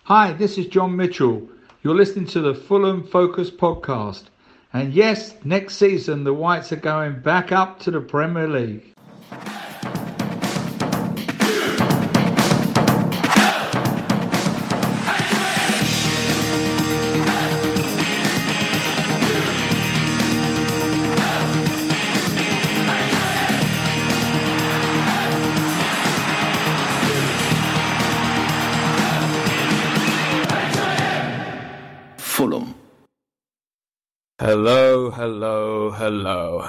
Hi, this is John Mitchell. You're listening to the Fulham Focus Podcast. And yes, next season the Whites are going back up to the Premier League. Fulham. Hello,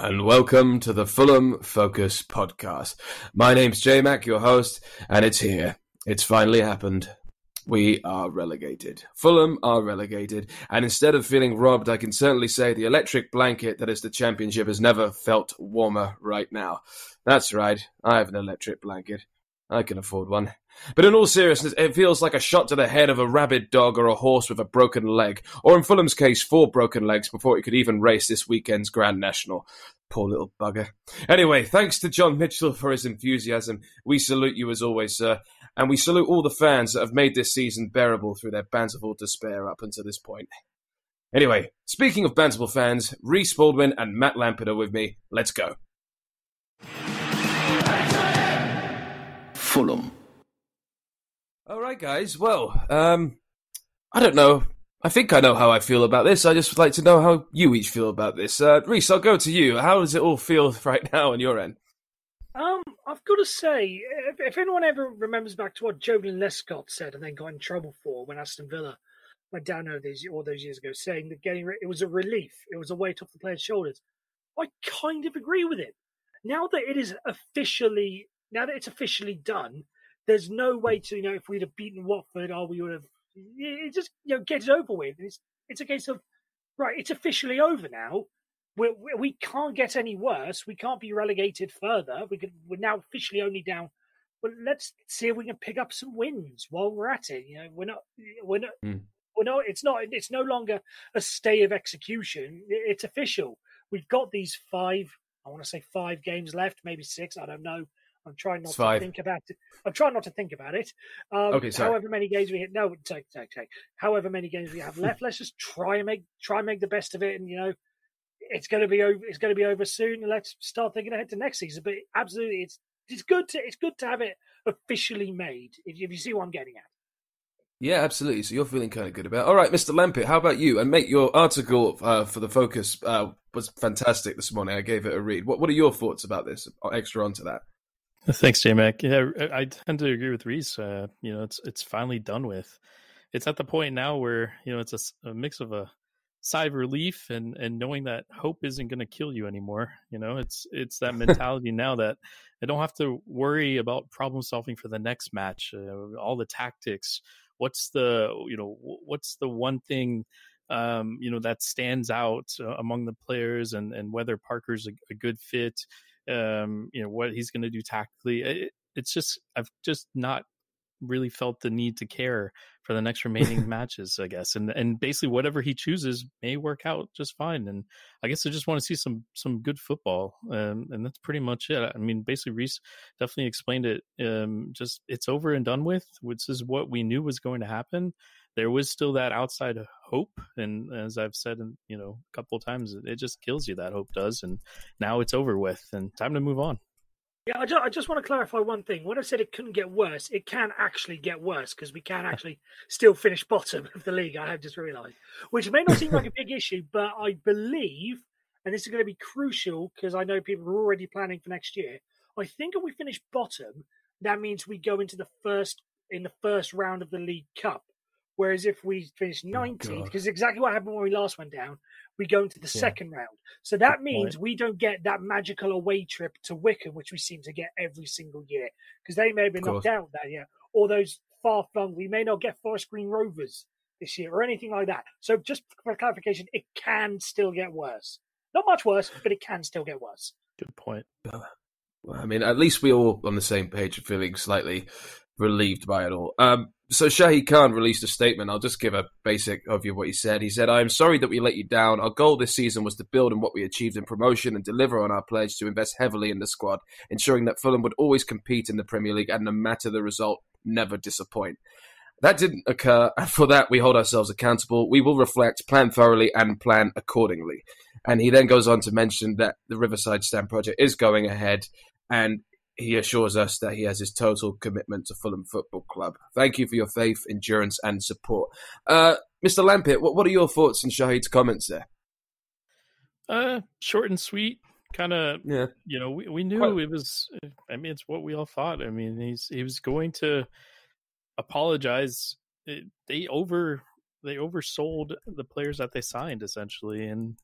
and welcome to the Fulham Focus Podcast. My name's Jmac, your host, and it's here. It's finally happened. We are relegated. Fulham are relegated, and instead of feeling robbed, I can certainly say the electric blanket that is the Championship has never felt warmer right now. That's right, I have an electric blanket. I can afford one. But in all seriousness, it feels like a shot to the head of a rabid dog or a horse with a broken leg, or in Fulham's case, 4 broken legs before it could even race this weekend's Grand National. Poor little bugger. Anyway, thanks to John Mitchell for his enthusiasm. We salute you as always, sir, and we salute all the fans that have made this season bearable through their banterful despair up until this point. Anyway, speaking of banterful fans, Reece Baldwin and Matt Lampard are with me. Let's go. Fulham. All right, guys. Well, I don't know. I think I know how I feel about this. I just would like to know how you each feel about this. Reece, I'll go to you. How does it all feel right now on your end? I've got to say, if anyone ever remembers back to what Jovan Lescott said and then got in trouble for when Aston Villa went down all those years ago, saying that it was a relief, it was a weight off the players' shoulders, I kind of agree with it. Now that it's officially done, there's no way to, if we'd have beaten Watford, we would have, just, get it over with. It's a case of, right, it's officially over now. We can't get any worse. We can't be relegated further. We're now officially only down. But let's see if we can pick up some wins while we're at it. It's no longer a stay of execution. It's official. We've got these 5 games left, maybe 6. I don't know. I'm trying not to think about it. Okay, sorry. However many games we hit, however many games we have left, let's just try and make the best of it. And it's going to be over. It's going to be over soon. And let's start thinking ahead to next season. But absolutely, it's good to have it officially made. If you see what I'm getting at. Yeah, absolutely. So you're feeling kind of good about it. All right, Mr. Lampert, how about you? And mate, your article for the Focus was fantastic this morning. I gave it a read. What are your thoughts about this? Extra onto that. Thanks, J-Mac. Yeah, I tend to agree with Reece. It's finally done with. It's at the point now where it's a mix of a sigh of relief and knowing that hope isn't going to kill you anymore. It's that mentality now that I don't have to worry about problem solving for the next match. All the tactics. What's the one thing that stands out among the players and whether Parker's a good fit. What he's going to do tactically. It's just, I've just not really felt the need to care for the next remaining matches, I guess. And basically whatever he chooses may work out just fine. And I guess I just want to see some good football. And that's pretty much it. I mean, basically Reece definitely explained it. Just it's over and done with, which is what we knew was going to happen. There was still that outside hope, and as I've said, a couple of times, it just kills you. That hope does, and now it's over with, and time to move on. Yeah, I just want to clarify one thing. When I said it couldn't get worse, it can actually get worse because we can actually still finish bottom of the league. I have just realised, which may not seem like a big issue, but I believe, and this is going to be crucial because I know people are already planning for next year. I think if we finish bottom, that means we go into the first round of the League Cup. Whereas if we finish 19th, because exactly what happened when we last went down, we go into the second round. So that means we don't get that magical away trip to Wycombe, which we seem to get every single year. Because they may have been knocked out that year. Or those far-flung, we may not get Forest Green Rovers this year or anything like that. So just for clarification, it can still get worse. Not much worse, but it can still get worse. Good point. Well, I mean, at least we're all on the same page, feeling slightly relieved by it all. So Shahid Khan released a statement. I'll just give a basic overview of what he said. He said, "I am sorry that we let you down. Our goal this season was to build on what we achieved in promotion and deliver on our pledge to invest heavily in the squad, ensuring that Fulham would always compete in the Premier League and no matter the result, never disappoint." That didn't occur, and for that we hold ourselves accountable. We will reflect, plan thoroughly, and plan accordingly. And he then goes on to mention that the Riverside Stand project is going ahead, and he assures us that he has his total commitment to Fulham Football Club. Thank you for your faith, endurance, and support. Mr. Lampitt, what are your thoughts on Shahid's comments there? Short and sweet. Kind of, yeah. We knew it was. I mean, it's what we all thought. I mean, he was going to apologize. They oversold the players that they signed, essentially, and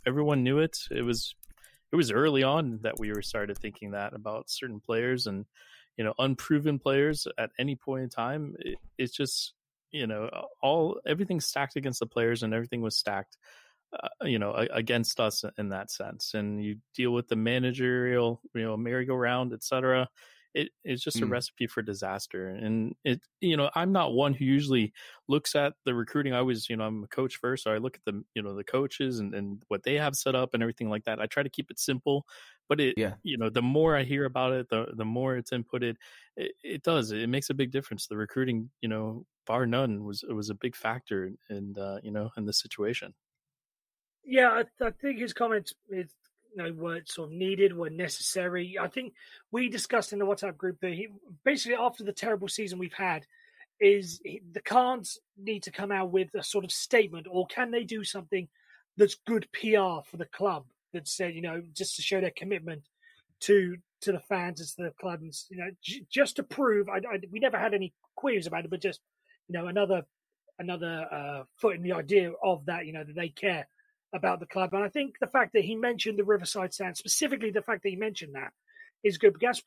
everyone knew it. It was early on that we started thinking that about certain players and unproven players at any point in time. It's just everything's stacked against the players, and everything was stacked against us in that sense. And you deal with the managerial merry-go-round, etc. It's just a recipe for disaster. And I'm not one who usually looks at the recruiting. I always, I'm a coach first, so I look at the coaches and what they have set up and everything like that. I try to keep it simple, but the more I hear about it, the more it's inputted. It does. It makes a big difference. The recruiting, bar none, was a big factor in the situation. Yeah, I think his comments were sort of needed, were necessary. I think we discussed in the WhatsApp group that basically after the terrible season we've had, the Khans need to come out with a sort of statement, or can they do something that's good PR for the club that said, just to show their commitment to the fans and to the club, and just to prove. We never had any queries about it, but just another foot in the idea of that, that they care about the club. And I think the fact that he mentioned the Riverside Stand, specifically the fact that he mentioned that, is good, because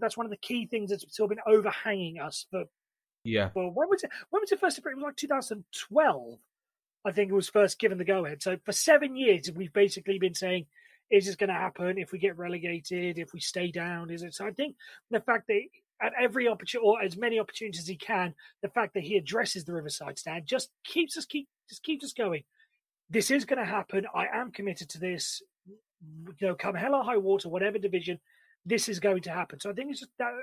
that's one of the key things that's still been overhanging us for. Yeah. Well, when was it first? It was like 2012, I think it was first given the go ahead. So for 7 years, we've basically been saying, is this going to happen if we get relegated, if we stay down? Is it? So I think the fact that at every opportunity, or as many opportunities as he can, the fact that he addresses the Riverside Stand just keeps us going. This is going to happen. I am committed to this. Come hell or high water, whatever division, this is going to happen. So I think it's just that,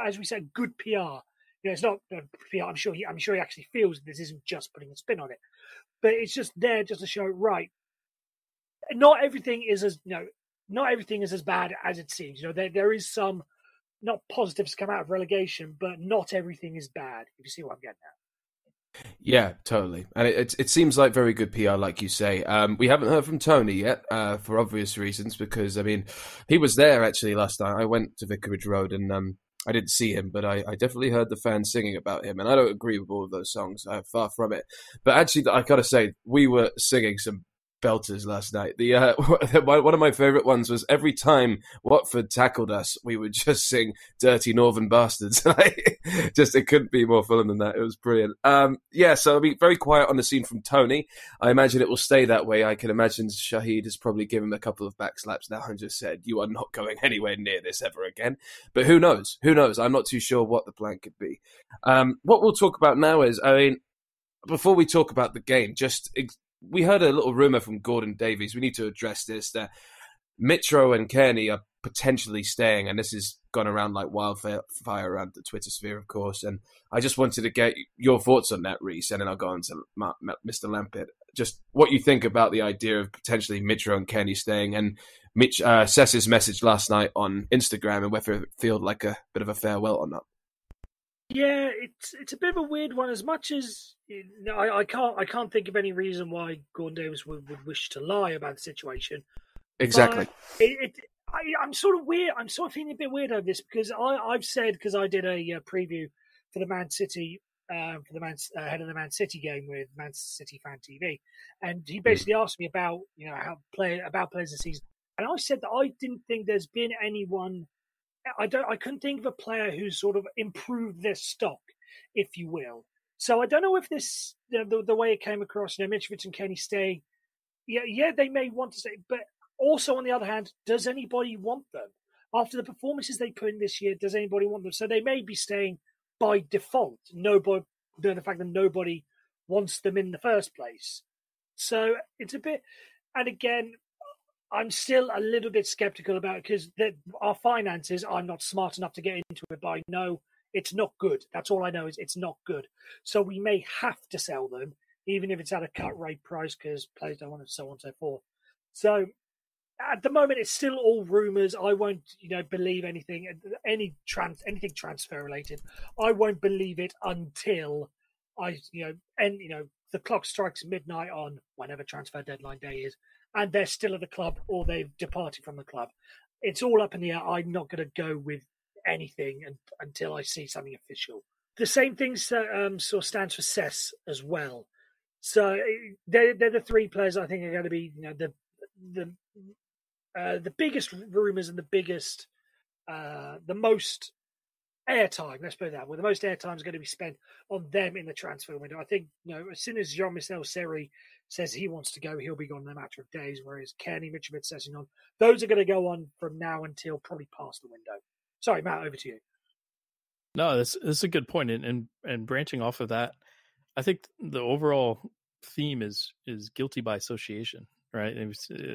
as we said, good PR. It's not PR. I'm sure he actually feels this isn't just putting a spin on it, but it's just there just to show, right, not everything is as bad as it seems. There is some not positives come out of relegation, but not everything is bad. If you see what I'm getting at. Yeah, totally. And it seems like very good PR, like you say. We haven't heard from Tony yet, for obvious reasons, because, he was there actually last night. I went to Vicarage Road and I didn't see him, but I definitely heard the fans singing about him. And I don't agree with all of those songs, far from it. But actually, I got to say, we were singing some belters last night. One of my favourite ones was every time Watford tackled us, we would just sing "Dirty Northern Bastards." It couldn't be more Fulham than that. It was brilliant. So I'll be very quiet on the scene from Tony. I imagine it will stay that way. I can imagine Shahid has probably given him a couple of backslaps now and just said, "You are not going anywhere near this ever again." But who knows? I'm not too sure what the plan could be. What we'll talk about now is, before we talk about the game, we heard a little rumour from Gordon Davies. We need to address this, that Mitro and Kearney are potentially staying, and this has gone around like wildfire around the Twitter sphere, of course. And I just wanted to get your thoughts on that, Reese, and then I'll go on to Mr. Lampitt. Just what you think about the idea of potentially Mitro and Kearney staying, and Sess's message last night on Instagram, and whether it felt like a bit of a farewell or not. Yeah, it's a bit of a weird one. As much as I can't think of any reason why Gordon Davis would wish to lie about the situation. Exactly. I'm sort of weird. I'm sort of feeling a bit weird over this, because I've said, because I did a preview for the Man City head of the Man City game with Man City Fan TV, and he basically asked me about about players this season, and I said that I didn't think there's been anyone. I couldn't think of a player who's sort of improved their stock, if you will. So I don't know if this, the way it came across, Mitrovic and Kenny stay. Yeah, they may want to stay, but also on the other hand, does anybody want them after the performances they put in this year? Does anybody want them? So they may be staying by default. The fact that nobody wants them in the first place. So it's a bit, and again, I'm still a little bit skeptical about it, because our finances, I'm not smart enough to get into it, but I know It's not good. That's all I know is it's not good. So we may have to sell them, even if it's at a cut rate price because players don't want to, so on and so forth. So at the moment, it's still all rumours. I won't, believe anything transfer related. I won't believe it until the clock strikes midnight on whenever transfer deadline day is, and they're still at the club or they've departed from the club. It's all up in the air. I'm not going to go with anything until I see something official. The same thing stands for CES as well. So they're the three players I think are going to be the biggest rumours and the biggest, the most airtime. Let's put it that way. The most airtime is going to be spent on them in the transfer window. I think as soon as Jean-Michel Siri says he wants to go, he'll be gone in a matter of days. Whereas Kearney, Mitrovic, Sessegnon, those are going to go on from now until probably past the window. Sorry, Matt, over to you. No, this is a good point. And branching off of that, I think the overall theme is guilty by association, right?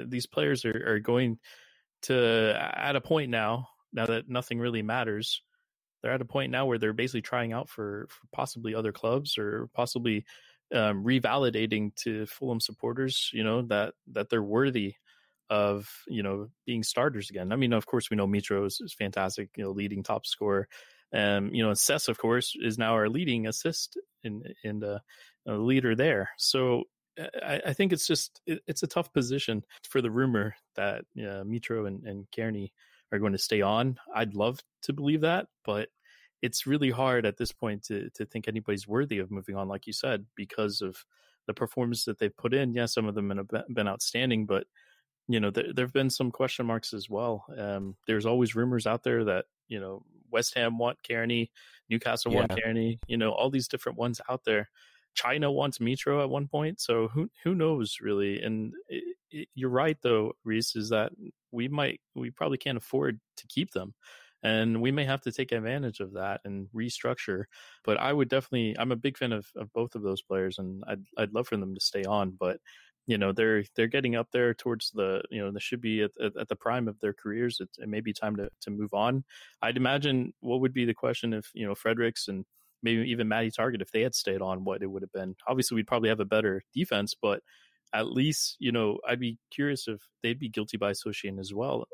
These players are going to, at a point now that nothing really matters, they're at a point now where they're basically trying out for possibly other clubs or possibly revalidating to Fulham supporters, that they're worthy of, being starters again. I mean, of course, we know Mitro is fantastic, leading top scorer. Cess, of course, is now our leading assist in the leader there. So I think it's a tough position for the rumor that Mitro and Kearney are going to stay on. I'd love to believe that, but it's really hard at this point to think anybody's worthy of moving on, like you said, because of the performance that they've put in. Yeah, some of them have been outstanding, but there have been some question marks as well. There's always rumors out there that West Ham want Kearney, Newcastle want Kearney, all these different ones out there. China wants Mitro at one point, so who knows really? And you're right though, Reese, is that we probably can't afford to keep them, and we may have to take advantage of that and restructure. But I'm a big fan of both of those players, and I'd love for them to stay on. But they're getting up there towards they should be at the prime of their careers. It may be time to move on. I'd imagine what would be the question if Fredericks and maybe even Matty Target, if they had stayed on, what it would have been. Obviously, we'd probably have a better defense, but at least, I'd be curious if they'd be guilty by association as well.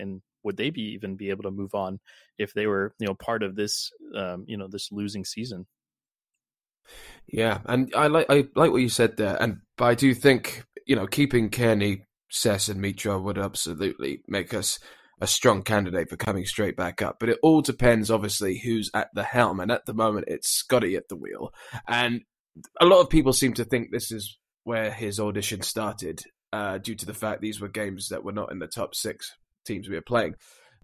And would they even be able to move on if they were, part of this, this losing season? Yeah. And I like what you said there. But I do think, keeping Kearney, Cess and Mitro would absolutely make us a strong candidate for coming straight back up. But it all depends, obviously, who's at the helm. And at the moment, it's Scotty at the wheel. And a lot of people seem to think this is where his audition started, due to the fact these were games that were not in the top 6 teams we were playing.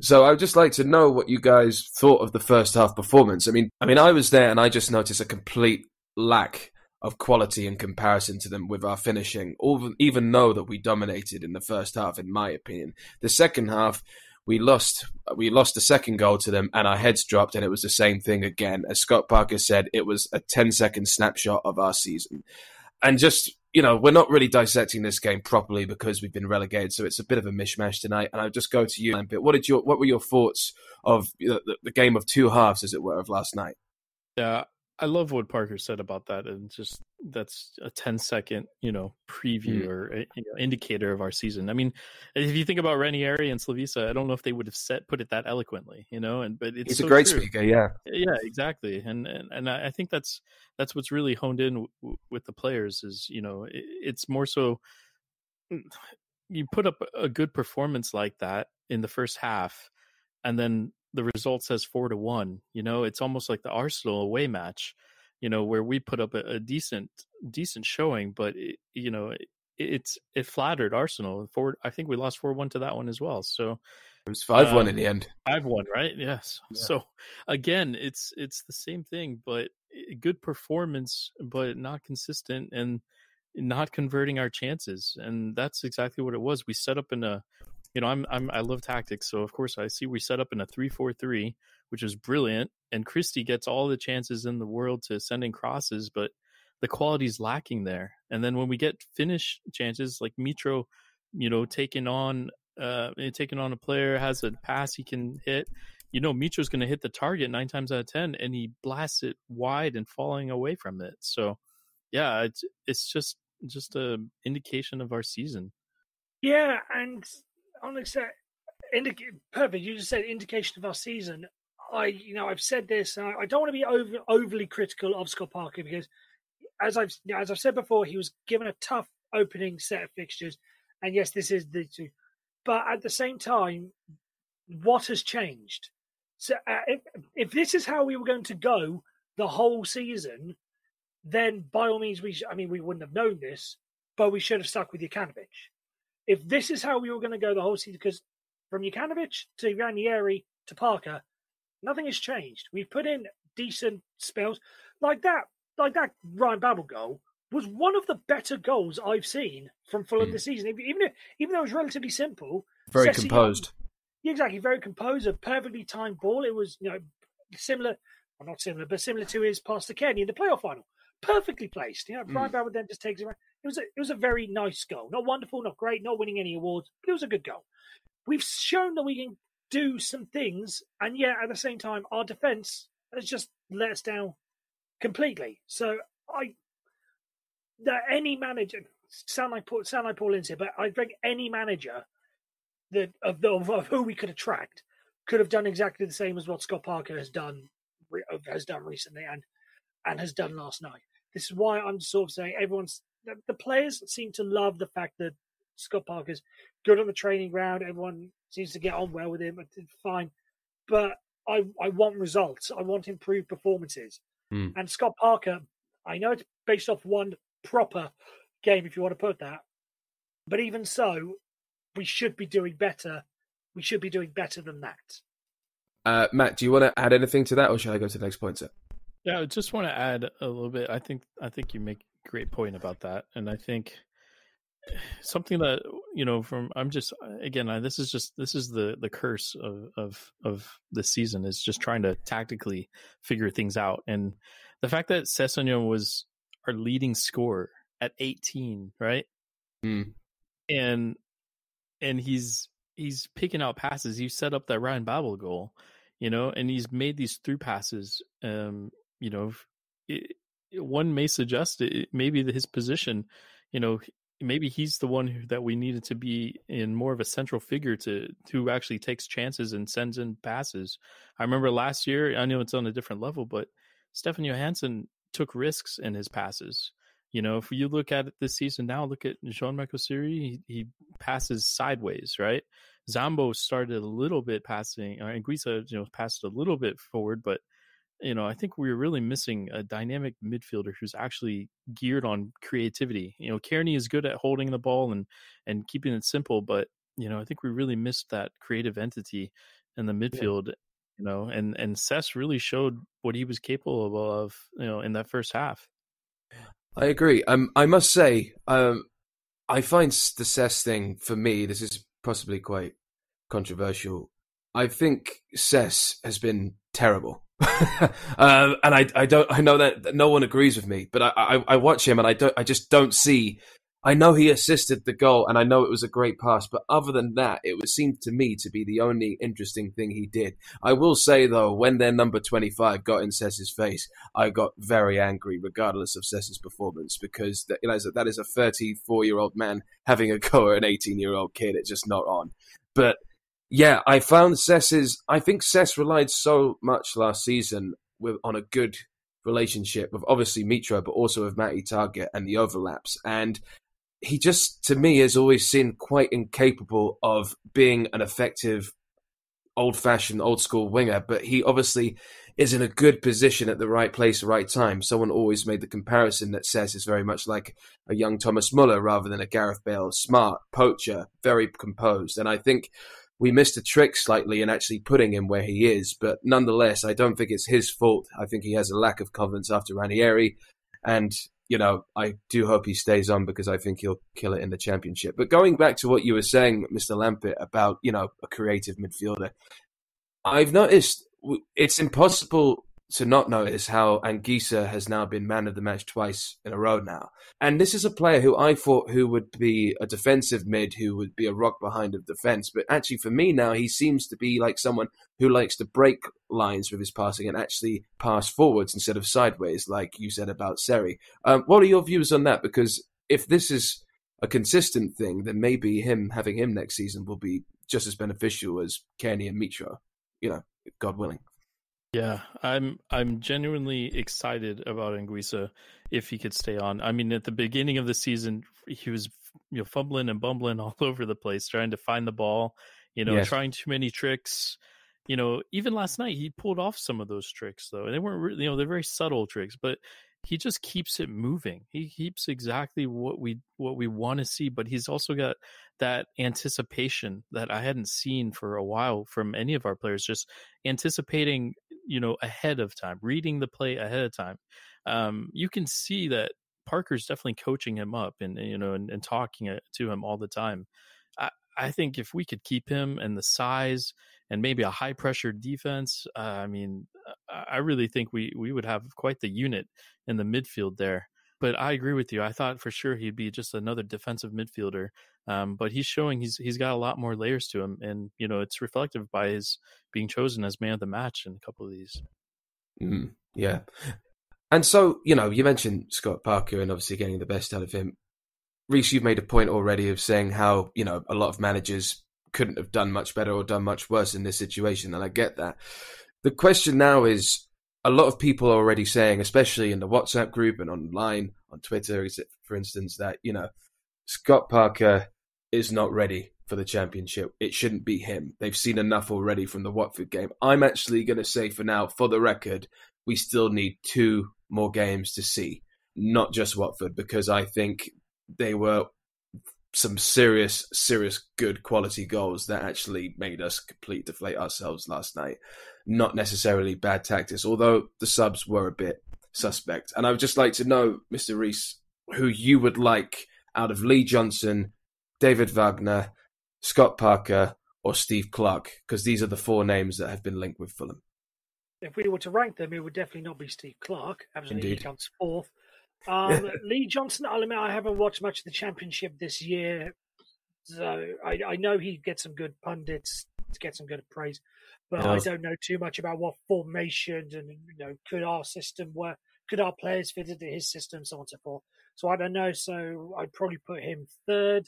So I'd just like to know what you guys thought of the first half performance. I mean, I was there and I just noticed a complete lack of quality in comparison to them with our finishing, even though that we dominated in the first half, in my opinion. The second half, we lost the second goal to them and our heads dropped, and it was the same thing again. As Scott Parker said, it was a 10-second snapshot of our season. And just, we're not really dissecting this game properly because we've been relegated, so it's a bit of a mishmash tonight. And I'll just go to you, Lampit. What were your thoughts of the game of two halves, as it were, of last night? Yeah, I love what Parker said about that, and just that's a 10-second, preview or indicator of our season. I mean, if you think about Ranieri and Slavisa, I don't know if they would have put it that eloquently, but it's he's so a great true. speaker, yeah, exactly, and I think that's what's really honed in with the players is it's more so you put up a good performance like that in the first half, and then the result says 4-1. It's almost like the Arsenal away match, where we put up a decent showing, but it flattered Arsenal. I think we lost 4-1 to that one as well. So it was 5-1 in the end. 5-1, right? Yes. Yeah. So again, it's the same thing, but good performance, but not consistent and not converting our chances. And that's exactly what it was. We set up in a I love tactics, so of course I see we set up in a 3-4-3, which is brilliant, and Christie gets all the chances in the world to send in crosses, but the quality's lacking there. And then when we get finish chances, like Mitro, taking on a player, has a pass he can hit, Mitro's going to hit the target 9 times out of 10, and he blasts it wide and falling away from it. So, yeah, it's just a indication of our season. Yeah, and honestly, perfect. You just said indication of our season. I've said this. I don't want to be overly critical of Scott Parker because, as I've said before, he was given a tough opening set of fixtures, and yes, this is the two. But at the same time, what has changed? So, if this is how we were going to go the whole season, then by all means, we wouldn't have known this, but we should have stuck with Jokanovic. If this is how we were going to go the whole season, because from Jokanovic to Ranieri to Parker, nothing has changed. We've put in decent spells like that Ryan Babel goal was one of the better goals I've seen from Fulham this season. Even though it was relatively simple, very composed. Yeah, exactly, very composed, a perfectly timed ball. It was similar, well, not similar, but similar to his pass to Kenny in the playoff final. Perfectly placed. Ryan Babel then just takes it around. It was a very nice goal. Not wonderful, not great, not winning any awards, but it was a good goal. We've shown that we can do some things, and yet at the same time, our defence has just let us down completely. So any manager sound like Paul Ince here, but I think any manager of who we could attract could have done exactly the same as what Scott Parker has done recently and has done last night. This is why I'm sort of saying the players seem to love the fact that Scott Parker's good on the training ground. Everyone seems to get on well with him. It's fine. But I want results. I want improved performances. And Scott Parker, I know it's based off one proper game, if you want to put that. But even so, we should be doing better. We should be doing better than that. Matt, do you want to add anything to that, or should I go to the next point, sir? Yeah, I just want to add a little bit. I think you make a great point about that, and I think something that this is the curse of this season is just trying to tactically figure things out, and the fact that Sessegnon was our leading scorer at 18, right? And he's picking out passes. He set up that Ryan Babel goal, and he's made these through passes. One may suggest maybe his position, maybe he's the one that we needed to be in more of a central figure who actually takes chances and sends in passes. I remember last year, I know it's on a different level, but Stefan Johansson took risks in his passes. If you look at it this season now, look at Jmac Siri, he passes sideways, right? Zambo started a little bit passing, and Guisa, passed a little bit forward, but I think we're really missing a dynamic midfielder who's actually geared on creativity. Kearney is good at holding the ball and keeping it simple, but I think we really missed that creative entity in the midfield. And Cess really showed what he was capable of, in that first half. I agree. I must say, I find the Cess thing, for me, this is possibly quite controversial. I think Cess has been terrible. And I know that no one agrees with me, but I watch him and I just don't see. I know he assisted the goal and I know it was a great pass, but other than that, it seemed to me to be the only interesting thing he did. I will say though, when their number 25 got in Cess's face, I got very angry, regardless of Cess's performance, because that is a 34-year-old man having a go at an 18-year-old kid. It's just not on. But yeah, I found I think Cess relied so much last season on a good relationship with obviously Mitro, but also with Matty Target and the overlaps. And he just, to me, has always seemed quite incapable of being an effective, old-fashioned, old-school winger. But he obviously is in a good position at the right place, right time. Someone always made the comparison that Cess is very much like a young Thomas Muller rather than a Gareth Bale. Smart, poacher, very composed. And I think we missed a trick slightly in actually putting him where he is. But nonetheless, I don't think it's his fault. I think he has a lack of confidence after Ranieri. And I do hope he stays on because I think he'll kill it in the Championship. But going back to what you were saying, Mr. Lampett, about, a creative midfielder, I've noticed it's impossible to not notice how Anguissa has now been man of the match twice in a row now. And this is a player who I thought who would be a defensive mid, who would be a rock behind the defence. But actually for me now, he seems to be like someone who likes to break lines with his passing and actually pass forwards instead of sideways, like you said about Siri. What are your views on that? Because if this is a consistent thing, then maybe having him next season will be just as beneficial as Kenny and Mitro, God willing. Yeah, I'm genuinely excited about Anguissa if he could stay on. I mean, at the beginning of the season, he was fumbling and bumbling all over the place, trying to find the ball, Yes. trying too many tricks. Even last night he pulled off some of those tricks, though. They weren't really, they're very subtle tricks, but he just keeps it moving. He keeps exactly what we want to see, but he's also got that anticipation that I hadn't seen for a while from any of our players, just anticipating, ahead of time, reading the play ahead of time. You can see that Parker's definitely coaching him up and talking to him all the time. I think if we could keep him and the size and maybe a high pressure defense, I really think we would have quite the unit in the midfield there. But I agree with you. I thought for sure he'd be just another defensive midfielder. But he's showing he's got a lot more layers to him. And, it's reflective by his being chosen as man of the match in a couple of these. Yeah. And so, you mentioned Scott Parker and obviously getting the best out of him. Reece, you've made a point already of saying how, a lot of managers couldn't have done much better or done much worse in this situation, and I get that. The question now is, a lot of people are already saying, especially in the WhatsApp group and online, on Twitter, for instance, that, Scott Parker is not ready for the Championship. It shouldn't be him. They've seen enough already from the Watford game. I'm actually going to say for now, for the record, we still need 2 more games to see, not just Watford, because I think they were some serious good quality goals that actually made us completely deflate ourselves last night. Not necessarily bad tactics, although the subs were a bit suspect. And I would just like to know, Mr. Reece, who you would like out of Lee Johnson, David Wagner, Scott Parker, or Steve Clarke, because these are the 4 names that have been linked with Fulham. If we were to rank them, it would definitely not be Steve Clarke. Absolutely, Indeed. He comes 4th. Lee Johnson, I'll admit I haven't watched much of the Championship this year, so I know he gets some good pundits, gets some good praise, but I don't know too much about what formations and could our system work, could our players fit into his system, so on and so forth. So I don't know. So I'd probably put him 3rd.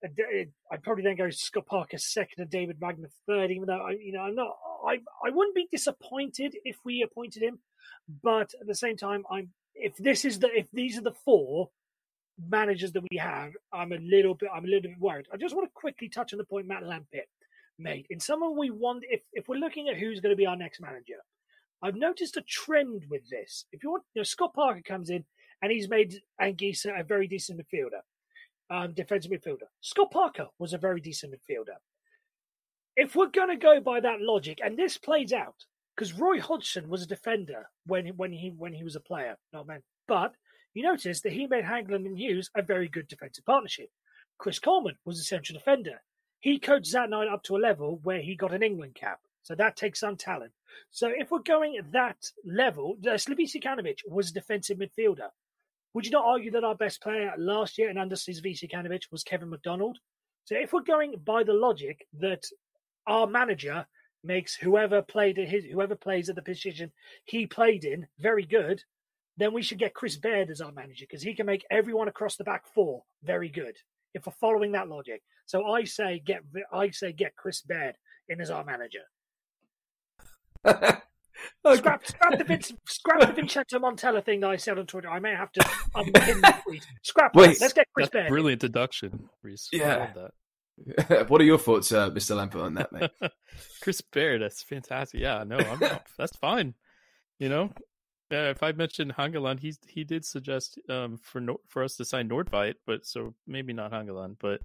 I'd probably then go Scott Parker 2nd and David Wagner 3rd. Even though I wouldn't be disappointed if we appointed him, but at the same time, if these are the 4 managers that we have, I'm a little bit worried. I just want to quickly touch on the point Matt Lampett made. In someone we want, if we're looking at who's going to be our next manager, I've noticed a trend with this. If you want, Scott Parker comes in and he's made Anguissa a very decent midfielder, defensive midfielder. Scott Parker was a very decent midfielder. If we're going to go by that logic, and this plays out, because Roy Hodgson was a defender when he was a player, not man. But you notice that he made Hangland and Hughes a very good defensive partnership. Chris Coleman was a central defender. He coached that night up to a level where he got an England cap. So that takes some talent. So if we're going at that level, Slavica Kanovic was a defensive midfielder. Would you not argue that our best player last year and under Slavica Kanovic was Kevin McDonald? So if we're going by the logic that our manager makes whoever plays at the position he played in very good, then we should get Chris Baird as our manager, because he can make everyone across the back 4 very good. If we're following that logic, so I say get Chris Baird in as our manager. Scrap the Vincenzo Montella thing that I said on Twitter. I may have to unpin that tweet. Scrap that. Let's get Chris Baird. Brilliant deduction, Reece. Yeah. I love that. What are your thoughts, Mr. Lampert, on that, mate? Chris Baird, that's fantastic. Yeah, no, that's fine. If I mentioned Hangeland, he did suggest for us to sign Nordveit, but so maybe not Hangeland. But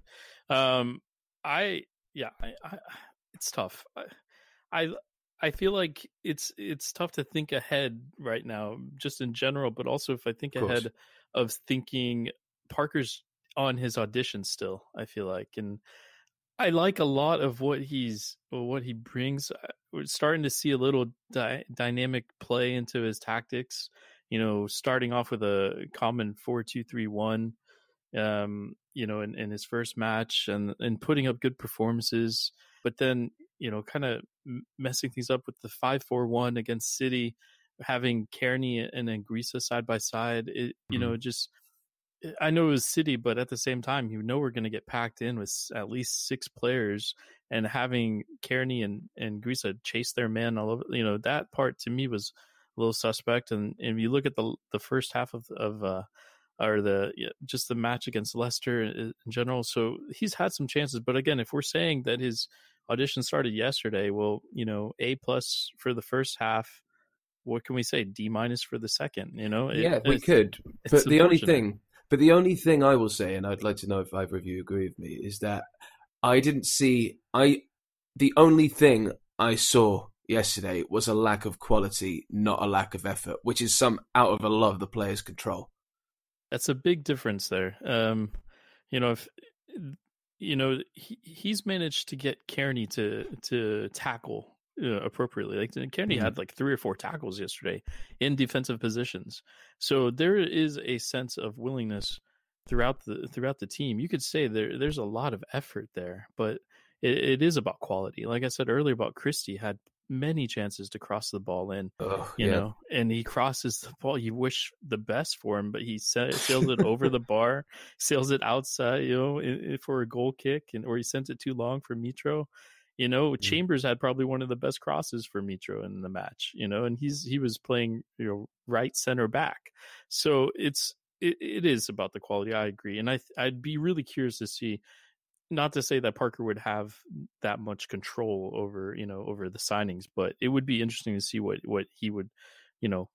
it's tough. I feel like it's tough to think ahead right now, just in general, but also if I think ahead of thinking Parker's on his audition still, I feel like, and I like a lot of what he brings. We're starting to see a little dynamic play into his tactics. Starting off with a common 4-2-3-1. In his first match and putting up good performances, but then kind of messing things up with the 5-4-1 against City, having Kearney and Anguissa side by side. Just. I know it was City, but at the same time, we're going to get packed in with at least 6 players, and having Kearney and Anguissa chase their man all over. That part to me was a little suspect. And if you look at the first half just the match against Leicester in general, so he's had some chances. But again, if we're saying that his audition started yesterday, well, A+ for the first half. What can we say? D- for the second. We could. But the only thing I will say, and I'd like to know if either of you agree with me, is that the only thing I saw yesterday was a lack of quality, not a lack of effort, which is out of a lot of the players' control. That's a big difference there. He's managed to get Kearney to tackle appropriately. Like Kearney had like 3 or 4 tackles yesterday in defensive positions. So there is a sense of willingness throughout the team. You could say there's a lot of effort there, but it is about quality. Like I said earlier about Christie, had many chances to cross the ball in, and he crosses the ball. You wish the best for him, but he sails it over the bar, sails it outside, for a goal kick, or he sends it too long for Mitro. Chambers had probably one of the best crosses for Mitro in the match, and he was playing, right center back. So it is about the quality. I agree. And I'd be really curious to see, not to say that Parker would have that much control over the signings, but it would be interesting to see what he would,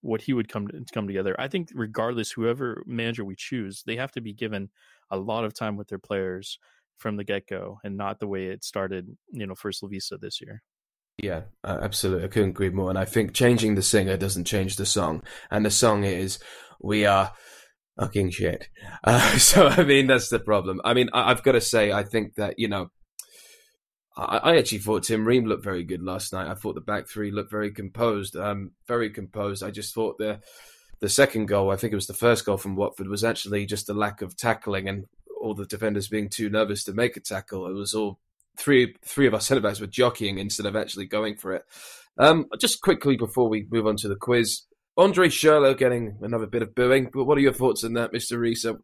what he would come together. I think regardless, whoever manager we choose, they have to be given a lot of time with their players from the get-go, and not the way it started, for Slavisa this year. Yeah, absolutely. I couldn't agree more. And I think changing the singer doesn't change the song. And the song is, "We are fucking shit." So, I mean, that's the problem. I mean, I've got to say, I think that, I actually thought Tim Ream looked very good last night. I thought the back three looked very composed. I just thought the second goal, I think it was the first goal from Watford, was actually just a lack of tackling and all the defenders being too nervous to make a tackle. It was all three of our centre-backs were jockeying instead of actually going for it. Just quickly before we move on to the quiz, Andre Schürrle getting another bit of booing, but what are your thoughts on that, Mr. Rees? Do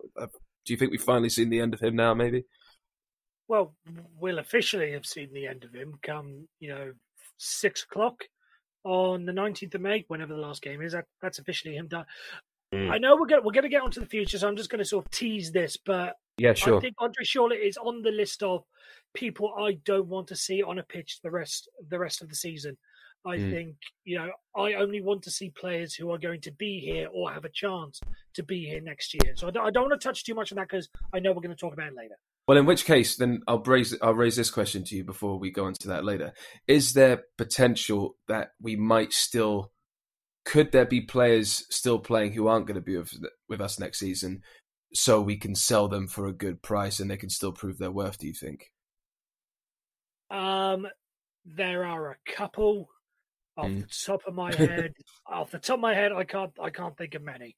you think we've finally seen the end of him now, maybe? Well, we'll officially have seen the end of him come, 6 o'clock on the 19th of May, whenever the last game is. That's officially him done. I know we're going to get onto the future, so I'm just going to sort of tease this, but yeah, sure. I think Andre Schürrle is on the list of people I don't want to see on a pitch the rest of the season. I think, I only want to see players who are going to be here or have a chance to be here next year. So I don't want to touch too much on that because I know we're going to talk about it later. Well, in which case, then I'll raise this question to you before we go into that later. Is there potential that we might still... Could there be players still playing who aren't going to be with us next season, so we can sell them for a good price and they can still prove their worth, do you think? There are a couple off the top of my head. Off the top of my head, I can't think of many.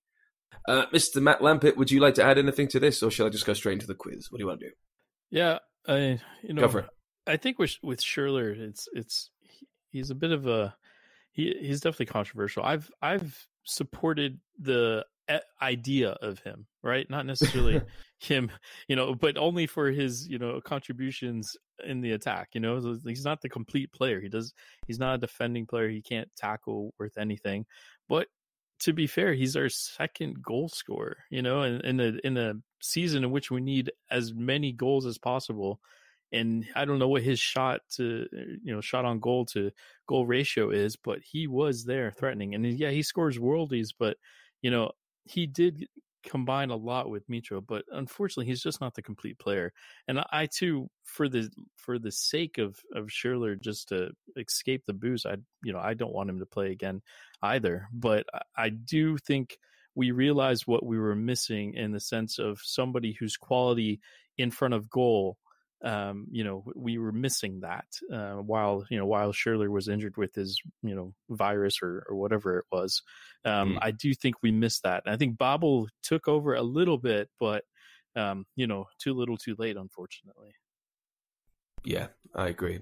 Mr. Matt Lampett, would you like to add anything to this, or shall I just go straight into the quiz? What do you want to do? Yeah, go for it. I think with Schürrle, he's a bit of a... He's definitely controversial. I've supported the idea of him, right? Not necessarily him, but only for his, contributions in the attack. He's not the complete player. He's not a defending player. He can't tackle worth anything. But to be fair, he's our second goal scorer. In a season in which we need as many goals as possible. And I don't know what his shot on goal to goal ratio is, but he was there threatening. And yeah, he scores worldies, but he did combine a lot with Mitro, but unfortunately he's just not the complete player. And I too, for the sake of Schürrle, just to escape the booze, I don't want him to play again either. But I do think we realized what we were missing in the sense of somebody whose quality in front of goal we were missing that while Schürrle was injured with his, virus or whatever it was. I do think we missed that. And I think Babel took over a little bit, but, too little too late, unfortunately. Yeah, I agree.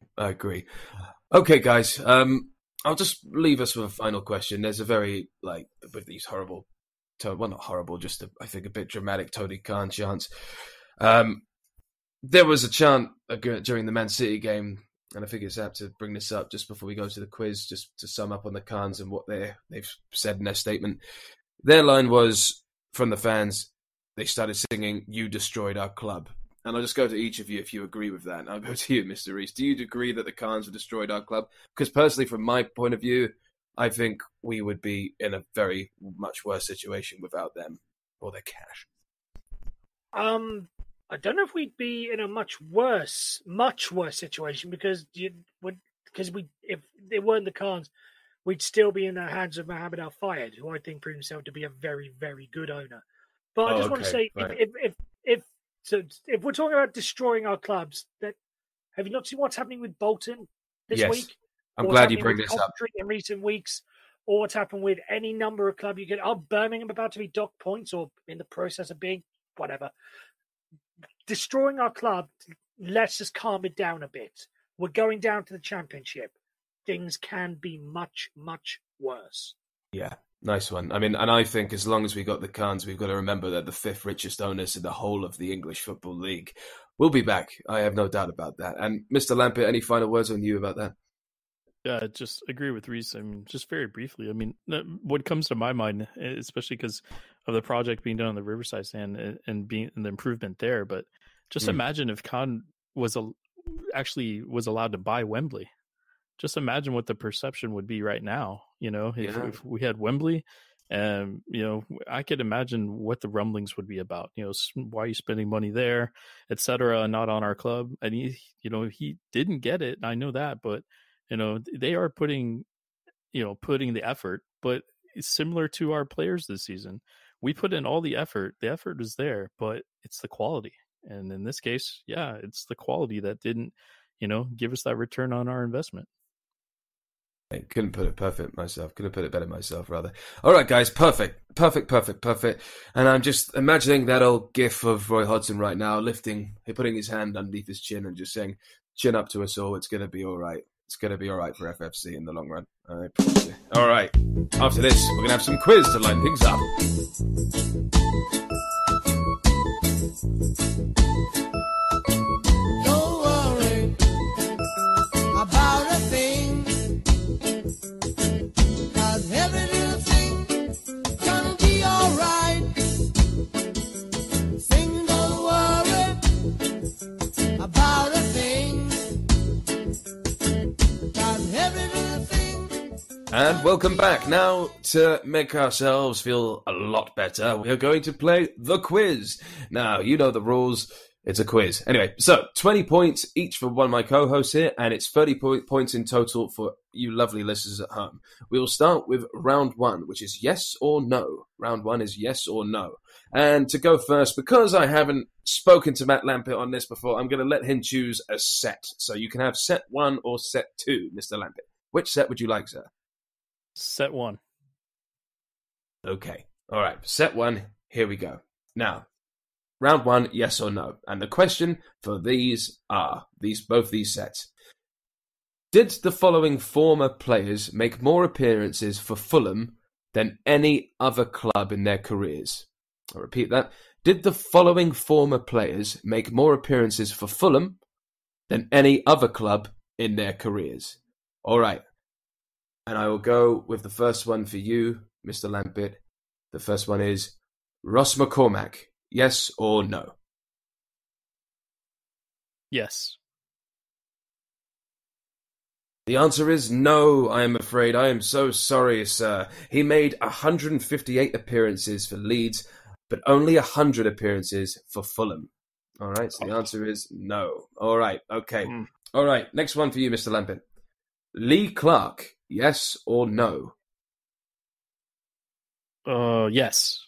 Okay, guys, I'll just leave us with a final question. There's a very, with these horrible, well, not horrible, just I think a bit dramatic Tony Khan chants. There was a chant during the Man City game, and I think it's apt to bring this up just before we go to the quiz, just to sum up on the Khans and what they've said in their statement. Their line was, from the fans, they started singing, "You destroyed our club." And I'll just go to each of you if you agree with that. And I'll go to you, Mr. Rees. Do you agree that the Khans have destroyed our club? Because personally, from my point of view, I think we would be in a very much worse situation without them or their cash. I don't know if we'd be in a much worse situation because if they weren't the Khans, we'd still be in the hands of Mohammed Al Fayed, who I think proved himself to be a very, very good owner. But I just want to say, right. if we're talking about destroying our clubs, have you not seen what's happening with Bolton this week? I'm glad you bring this up. In recent weeks, or what's happened with any number of clubs. You get, Birmingham about to be docked points or in the process of being, whatever. Destroying our club, let's just calm it down a bit. We're going down to the Championship. Things can be much, much worse. Yeah, nice one. I mean, and I think as long as we got the Khans, we've got to remember that the fifth richest owners in the whole of the English Football League will be back. I have no doubt about that. And Mr. Lampert, any final words on you about that? Yeah, just agree with Rees. I mean, just very briefly. I mean, what comes to my mind, especially because of the project being done on the Riverside stand and the improvement there, but just imagine if Khan was allowed to buy Wembley. Just imagine what the perception would be right now. If we had Wembley, I could imagine what the rumblings would be about. Why are you spending money there, etc., and not on our club? And he didn't get it. I know that, but they are putting the effort. But it's similar to our players this season. We put in all the effort. The effort is there, but it's the quality. And in this case, it's the quality that didn't, give us that return on our investment. I couldn't put it perfect myself. Couldn't put it better myself, rather. All right, guys. Perfect. And I'm just imagining that old gif of Roy Hodgson right now, putting his hand underneath his chin and just saying, "Chin up to us all. It's going to be all right. It's going to be all right for FFC in the long run." I promise you. All right. After this, we're going to have some quiz to line things up. Don't worry about a thing, 'cause every little thing gonna be all right. Sing, don't worry about a thing, 'cause every little thing. And welcome back. Now, to make ourselves feel a lot better, we are going to play the quiz. Now, you know the rules. It's a quiz. Anyway, so 20 points each for one of my co-hosts here, and it's 30 points in total for you lovely listeners at home. We will start with round one, which is yes or no. Round one is yes or no. And to go first, because I haven't spoken to Matt Lampert on this before, I'm going to let him choose a set. So you can have set one or set two, Mr. Lampert. Which set would you like, sir? Set one. Okay. All right. Set one. Here we go. Now, round one, yes or no. And the question for these are both these sets. Did the following former players make more appearances for Fulham than any other club in their careers? I'll repeat that. Did the following former players make more appearances for Fulham than any other club in their careers? All right. And I will go with the first one for you, Mr. Lampert. The first one is Ross McCormack. Yes or no? Yes. The answer is no, I am afraid. I am so sorry, sir. He made 158 appearances for Leeds, but only 100 appearances for Fulham. All right, so the answer is no. All right, okay. All right, next one for you, Mr. Lampert. Lee Clark, yes or no? Yes.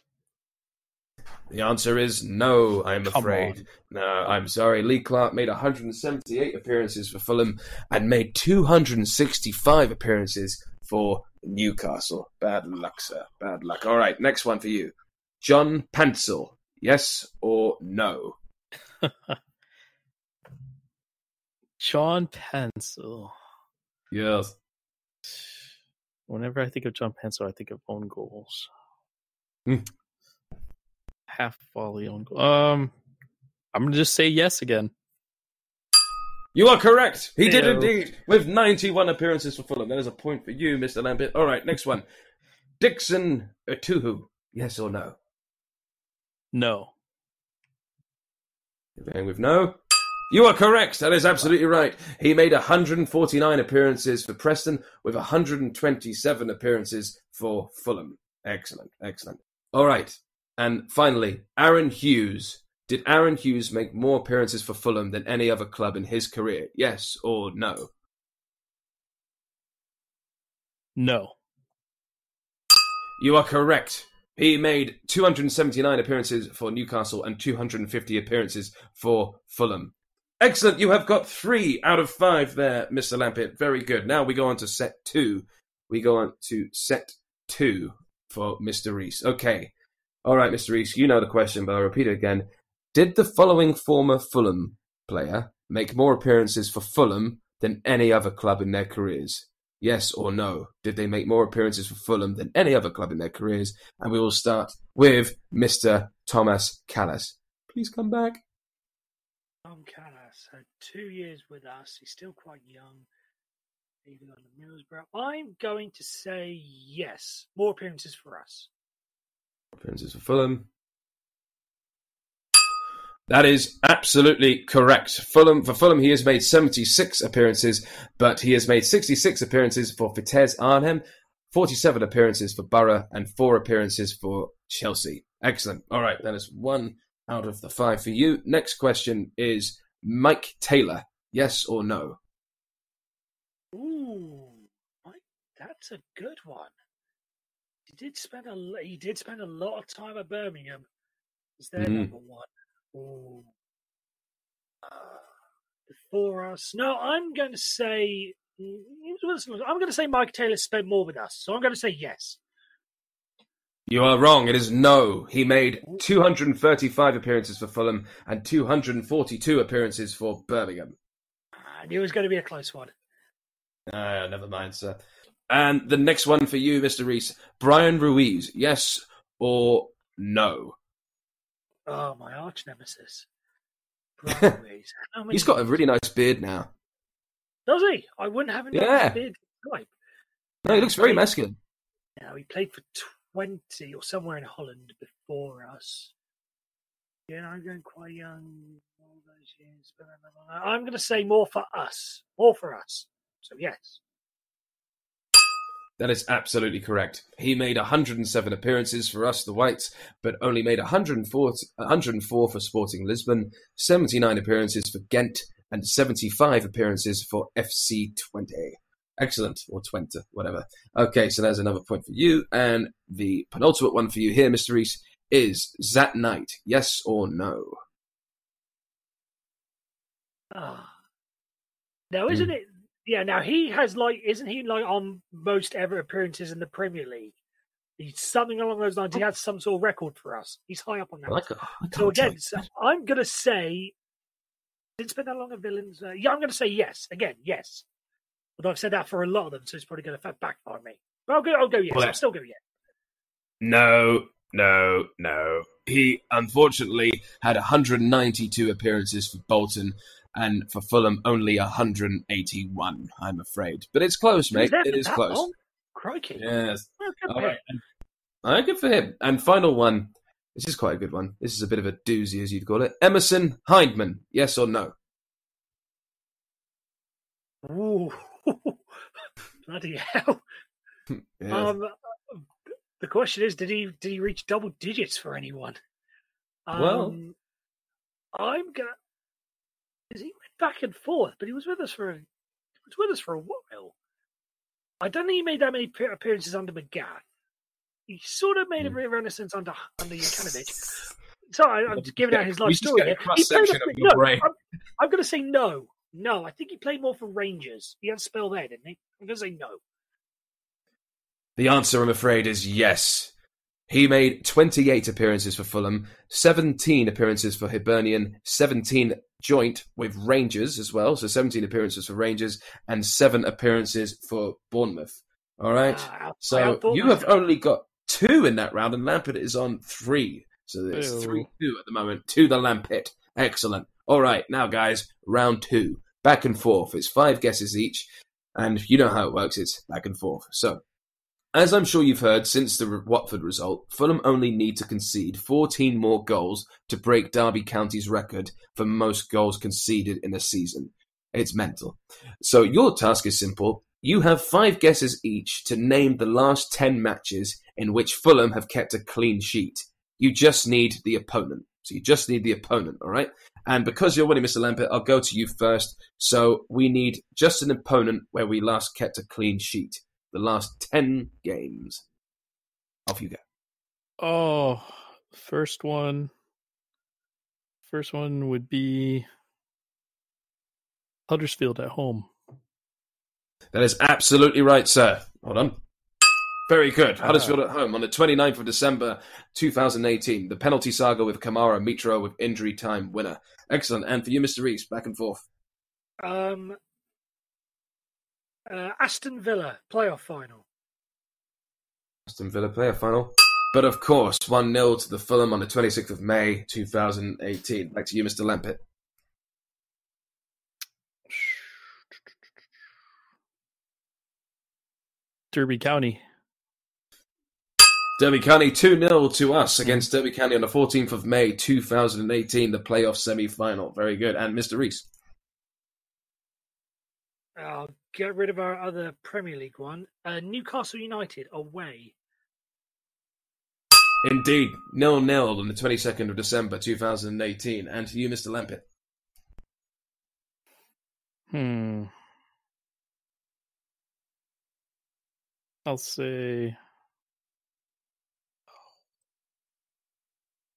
The answer is no, I'm Come afraid. on. No, I'm sorry. Lee Clark made 178 appearances for Fulham and made 265 appearances for Newcastle. Bad luck, sir. Bad luck. All right, next one for you. John Pencil, yes or no? John Pencil. Yes. Whenever I think of John Pencil, I think of own goals. Half volley own goal. I'm going to just say yes again. You are correct. He did Ew. indeed, with 91 appearances for Fulham. That is a point for you, Mr. Lambert. All right, next one. Dixon Etuhu, yes or no? No. You're going with no. You are correct. That is absolutely right. He made 149 appearances for Preston with 127 appearances for Fulham. Excellent, excellent. All right. And finally, Aaron Hughes. Did Aaron Hughes make more appearances for Fulham than any other club in his career? Yes or no? No. You are correct. He made 279 appearances for Newcastle and 250 appearances for Fulham. Excellent. You have got 3 out of 5 there, Mr. Lampett. Very good. Now we go on to set 2. We go on to set 2 for Mr. Rees. Okay. All right, Mr. Rees, you know the question, but I'll repeat it again. Did the following former Fulham player make more appearances for Fulham than any other club in their careers? Yes or no? Did they make more appearances for Fulham than any other club in their careers? And we will start with Mr. Thomas Callas. Please come back. Tom Callas had 2 years with us. He's still quite young. Even on the Middlesbrough. I'm going to say yes. More appearances for us. Appearances for Fulham. That is absolutely correct. For Fulham, he has made 76 appearances, but he has made 66 appearances for Vitesse Arnhem, 47 appearances for Borough, and 4 appearances for Chelsea. Excellent. All right, that is 1 out of the 5 for you. Next question is Mike Taylor. Yes or no? Ooh, that's a good one. He did spend a lot of time at Birmingham. Is there number 1? Ooh. Before us. No, I'm going to say Mike Taylor spent more with us, so I'm going to say yes. You are wrong. It is no. He made 235 appearances for Fulham and 242 appearances for Birmingham. I knew it was going to be a close one. Never mind, sir. And the next one for you, Mr. Rees. Brian Ruiz, yes or no? Oh, my arch nemesis. Brian Ruiz. He's got a really nice beard now. Does he? I wouldn't have him beard type. No, he looks very masculine. Now, he played for 20 or somewhere in Holland before us. Yeah, I'm going quite young. All those years. I'm going to say more for us. More for us. So, yes. That is absolutely correct. He made 107 appearances for us, the Whites, but only made 104 for Sporting Lisbon, 79 appearances for Ghent, and 75 appearances for FC Twente. Excellent, or Twente, whatever. Okay, so there's another point for you. And the penultimate one for you here, Mr. Rees, is Zat Knight. Yes or no? Now, isn't it? Yeah, now he has isn't he on most ever appearances in the Premier League? He's something along those lines. He has some sort of record for us. He's high up on that. So again, I'm going to say, didn't spend that long at Villains. Yeah, I'm going to say yes. Again, yes. But I've said that for a lot of them, so it's probably going to backfire me. But I'll go yes. I'll still go yes. No. He unfortunately had 192 appearances for Bolton, and for Fulham, only 181, I'm afraid. But it's close, mate. It is close. Long? Crikey. Yes. All right, good for him. And final one. This is quite a good one. This is a bit of a doozy, as you'd call it. Emerson Hindman, yes or no? Ooh. Bloody hell. Yes. The question is, did he reach double digits for anyone? Well, I'm gonna. He went back and forth, but he was with us for a while. I don't think he made that many appearances under McGath. He sort of made a renaissance under Jukanovic. Sorry, I'm just giving out his life We just story. get a He cross-section played of your brain. I'm going to say no. No, I think he played more for Rangers. He had a spell there, didn't he? I'm going to say no. The answer, I'm afraid, is yes. He made 28 appearances for Fulham, 17 appearances for Hibernian, 17 joint with Rangers as well, so 17 appearances for Rangers, and 7 appearances for Bournemouth. All right? So you have only got 2 in that round, and Lampett is on 3. So there's 3-2 at the moment to the Lampett. Excellent. All right, now, guys, round 2. Back and forth. It's 5 guesses each, and you know how it works. It's back and forth. So, as I'm sure you've heard since the Watford result, Fulham only need to concede 14 more goals to break Derby County's record for most goals conceded in a season. It's mental. So your task is simple. You have 5 guesses each to name the last 10 matches in which Fulham have kept a clean sheet. You just need the opponent. So you just need the opponent, all right? And because you're winning, Mr. Lampett, I'll go to you first. So we need just an opponent where we last kept a clean sheet. The last 10 games. Off you go. Oh, first one would be Huddersfield at home. That is absolutely right, sir. Hold on. Very good. Huddersfield at home on the 29th of December 2018. The penalty saga with Kamara Mitro with injury time winner. Excellent. And for you, Mr. Rees, back and forth. Aston Villa playoff final. Aston Villa playoff final. But of course, 1-0 to the Fulham on the 26th of May 2018. Back to you, Mr. Lampett. Derby County. Derby County 2-0 to us against Derby County on the 14th of May 2018, the playoff semi-final. Very good. And Mr. Rees. I'll get rid of our other Premier League one. Newcastle United away. Indeed, 0-0 on the 22nd of December 2018. And to you, Mr. Lampett. I'll say...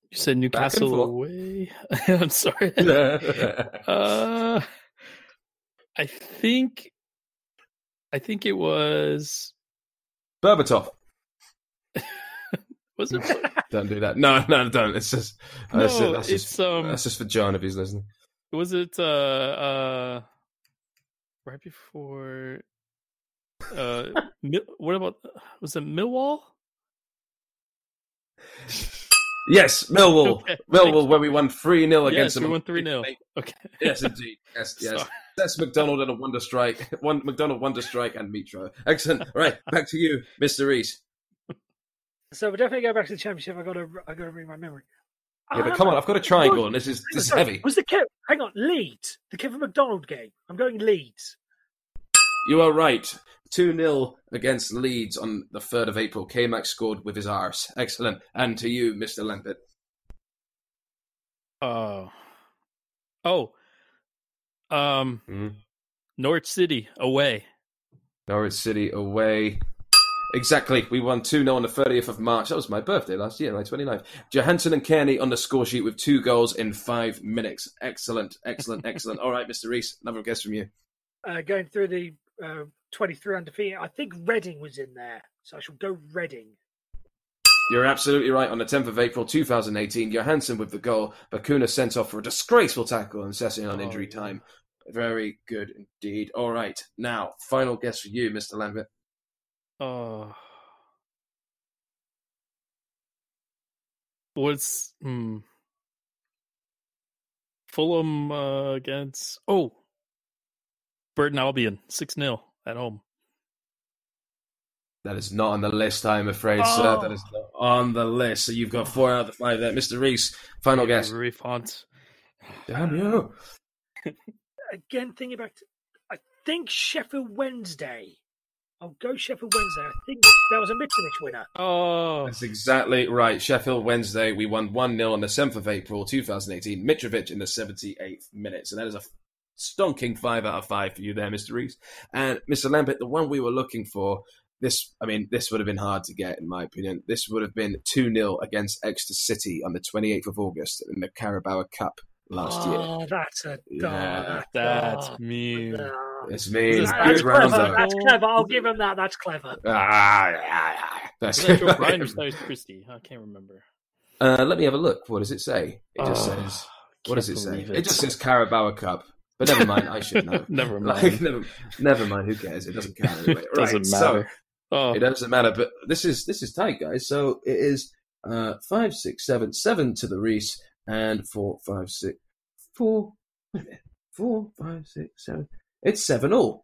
You said Newcastle away? I'm sorry. I think it was Berbatov. Was it? Don't do that. No, don't. It's just that's just for John if he's listening. Was it right before? What about? Was it Millwall? Yes, Millwall. Okay. Millwall, where we won 3-0 against them. We won 3-0. Okay. Yes, indeed. Yes. That's McDonald and a wonder strike. McDonald wonder strike and Mitro. Excellent. All right, back to you, Mr. Rees. So we definitely go back to the championship. I got to bring my memory. Yeah, but come on, I've got a triangle, and this is heavy. Was Leeds the Kevin McDonald game? I'm going Leeds. You are right. 2-0 against Leeds on the 3rd of April. K-Mac scored with his arse. Excellent. And to you, Mr. Lampett. Norwich City away. Norwich City away. Exactly. We won 2-0 on the 30th of March. That was my birthday last year, my 29th. Johansson and Kearney on the score sheet with 2 goals in 5 minutes. Excellent. All right, Mr. Rees, another guess from you. Going through the 23 undefeated, I think Reading was in there, so I shall go Reading. You're absolutely right. On the 10th of April 2018, Johansson with the goal, Bakuna sent off for a disgraceful tackle and Session on injury time. Very good indeed. All right, now, final guess for you, Mr. Lambert. Was Fulham against Burton Albion 6-0 at home. That is not on the list, I'm afraid, sir. That is not on the list. So you've got 4 out of the 5 there. Mr. Rees, final guess. Refont. Damn you. Again, thinking back to, I think Sheffield Wednesday. I'll go Sheffield Wednesday. I think that was a Mitrovic winner. Oh. That's exactly right. Sheffield Wednesday. We won 1-0 on the 7th of April 2018. Mitrovic in the 78th minute. So that is a stonking 5 out of 5 for you there, Mr. Rees. And Mr. Lambert, the one we were looking for, this would have been hard to get, in my opinion. This would have been 2-0 against Exeter City on the 28th of August in the Carabao Cup last year. Oh, that's a That's mean. It's mean. That's clever. That's clever. I'll give him that. That's clever. That's Brian or Christie? I can't remember. Let me have a look. What does it say? It just says. What does it say? It just says Carabao Cup. But never mind. I should know. Never mind. Never mind. Who cares? It doesn't count anyway. Doesn't matter. So, it doesn't matter. But this is tight, guys. So it is 5, 6, 7, 7 to the Reese, and 4, 5, 6, 4. Wait a minute. 4, 5, 6, 7. It's 7-all.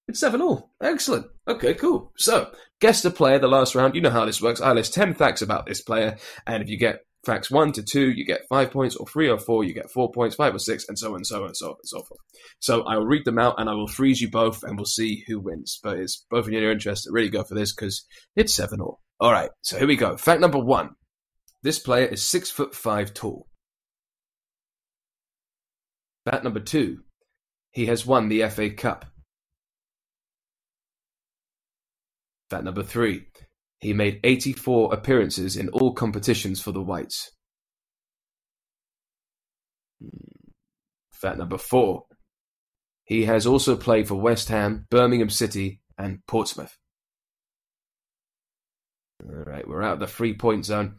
It's 7-all. Excellent. Okay, cool. So, guess the player the last round. You know how this works. I list 10 facts about this player, and if you get facts 1 to 2, you get 5 points, or 3 or 4, you get 4 points, 5 or 6, and so on and so on and so on and so forth. So I will read them out, and I will freeze you both, and we'll see who wins. But it's both in your interest to really go for this, because it's 7-all. All right, so here we go. Fact number 1. This player is 6'5" tall. Fact number 2. He has won the FA Cup. Fact number 3. He made 84 appearances in all competitions for the Whites. Fact number 4. He has also played for West Ham, Birmingham City, and Portsmouth. All right, we're out of the 3-point zone.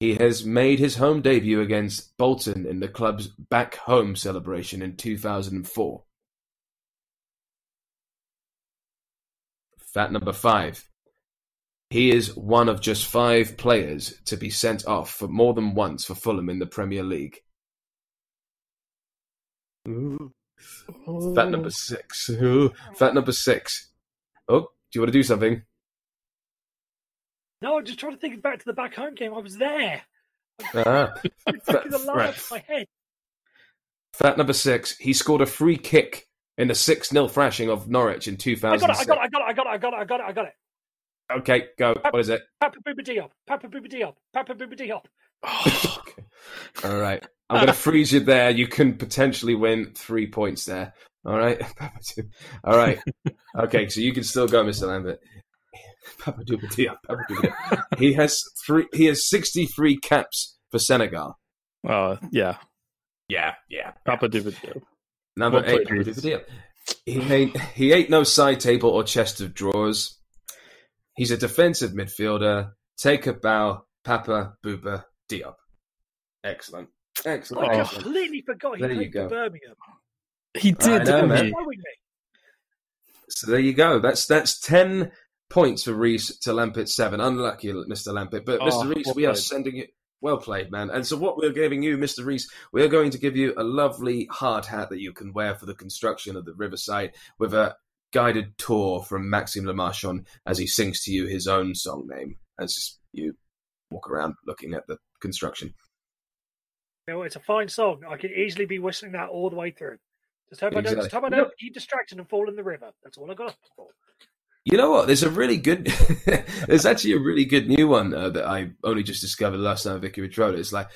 He has made his home debut against Bolton in the club's back home celebration in 2004. Fact number 5. He is one of just 5 players to be sent off for more than once for Fulham in the Premier League. Fact number 6. Fact number 6. Oh, do you want to do something? No, I'm just trying to think back to the back home game. I was there. Right. Of my head. Fact number 6. He scored a free kick in the 6-0 thrashing of Norwich in 2006. I got it. Okay, go. What is it? Papa Booba Diop. Okay. All right. I'm going to freeze you there. You can potentially win 3 points there. All right. All right. Okay, so you can still go, Mr. Lambert. Papa Dooba Diop. He has 63 caps for Senegal. Yeah. Yeah. Papa Dooba Diop. Number 8, Papa Dooba Diop. He ain't no side table or chest of drawers. He's a defensive midfielder. Take a bow, Papa Booba Diop. Excellent. I completely forgot he played for Birmingham. He did, didn't he? So there you go. That's 10 points for Reese to Lampert 7. Unlucky, Mr. Lampert. But Mr. Reese, we are sending you... Well played, man. And so what we're giving you, Mr. Reese, we are going to give you a lovely hard hat that you can wear for the construction of the Riverside with a guided tour from Maxime Le Marchand as he sings to you his own song name as you walk around looking at the construction. You know, it's a fine song. I could easily be whistling that all the way through. Just hope I don't get distracted and fall in the river. That's all I got for. You know what? There's a really good... there's actually a really good new one that I only just discovered last time Vicky Road. It's like,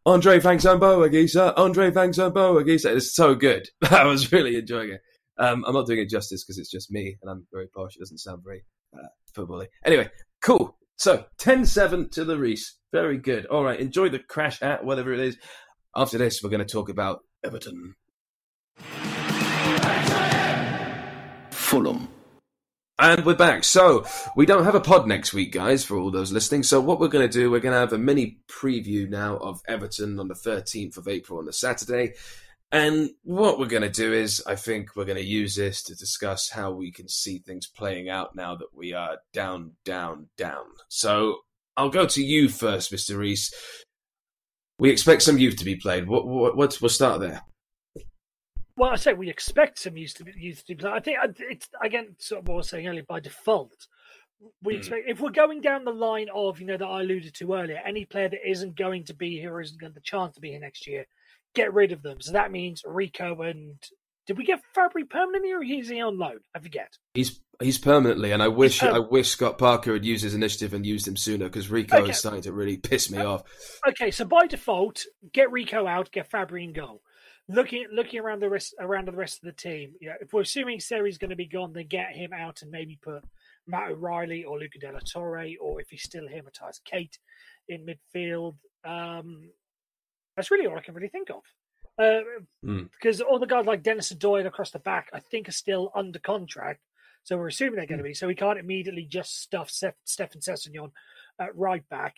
Andre Van Zambo Agisa, Andre Van Zambo Agisa. It's so good. I was really enjoying it. I'm not doing it justice because it's just me and I'm very posh. It doesn't sound very football-y. Anyway, cool. So, 10-7 to the Reese. Very good. All right, enjoy the crash at whatever it is. After this, we're going to talk about Everton. Fulham. And we're back. So, we don't have a pod next week, guys, for all those listening. So what we're going to do, we're going to have a mini preview now of Everton on the 13th of April on the Saturday. And what we're going to do is, I think we're going to use this to discuss how we can see things playing out now that we are down. So, I'll go to you first, Mr. Reese. We expect some youth to be played. We'll start there. Well, I say we expect some youth to be played. I think it's, again, sort of what I was saying earlier, by default, we expect, if we're going down the line of, that I alluded to earlier, any player that isn't going to be here or isn't going to have the chance to be here next year, get rid of them. So that means Rico and... Did we get Fabry permanently or is he on loan? I forget. He's permanently, and I wish Scott Parker had used his initiative and used him sooner because Rico is starting to really piss me off. Okay, so by default, get Rico out, get Fabry in goal. looking around the rest of the team, if we're assuming Seri's going to be gone, then get him out and maybe put Matt O'Reilly or Luca De La Torre, or if he's still here, Matthias Kate in midfield. That's really all I can really think of. Because all the guys like Dennis Doyle across the back, I think, are still under contract. So we're assuming they're going to be. So we can't immediately just stuff Stefan Sessegnon at right back.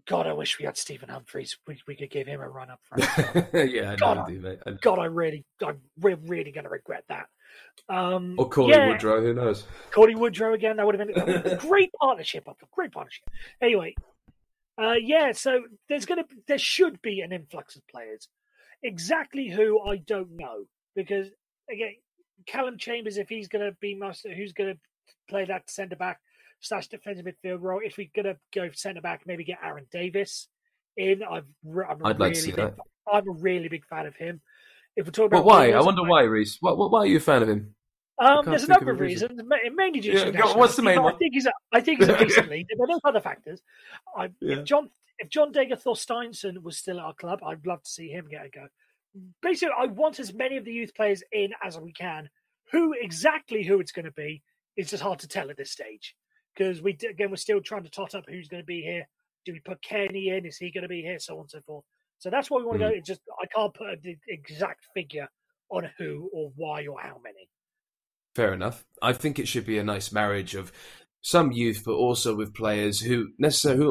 God, I wish we had Stephen Humphreys. We could give him a run up front. Yeah, I do, mate. I'm really going to regret that. Or Corley Woodrow, who knows? Corley Woodrow again. That would have been a great partnership. Anyway, so there should be an influx of players. Exactly who, I don't know, because again, Callum Chambers, if he's going to be who's going to play that centre back / defensive midfield role. If we're going to go centre back, maybe get Aaron Davis in. I'd like to see that. I'm a really big fan of him. If we're talking about, why? I wonder why, Reese. Why are you a fan of him? There's a number of reasons. Mainly due to what's the main one? I think he's a decent leader, but there's other factors. If John Degerthor Steinson was still at our club, I'd love to see him get a go. Basically, I want as many of the youth players in as we can. Who it's going to be is just hard to tell at this stage, because we're still trying to tot up who's going to be here. Do we put Kenny in? Is he going to be here? So on and so forth. So that's why we want to go. It's just I can't put an exact figure on who or why or how many. Fair enough. I think it should be a nice marriage of some youth, but also with players who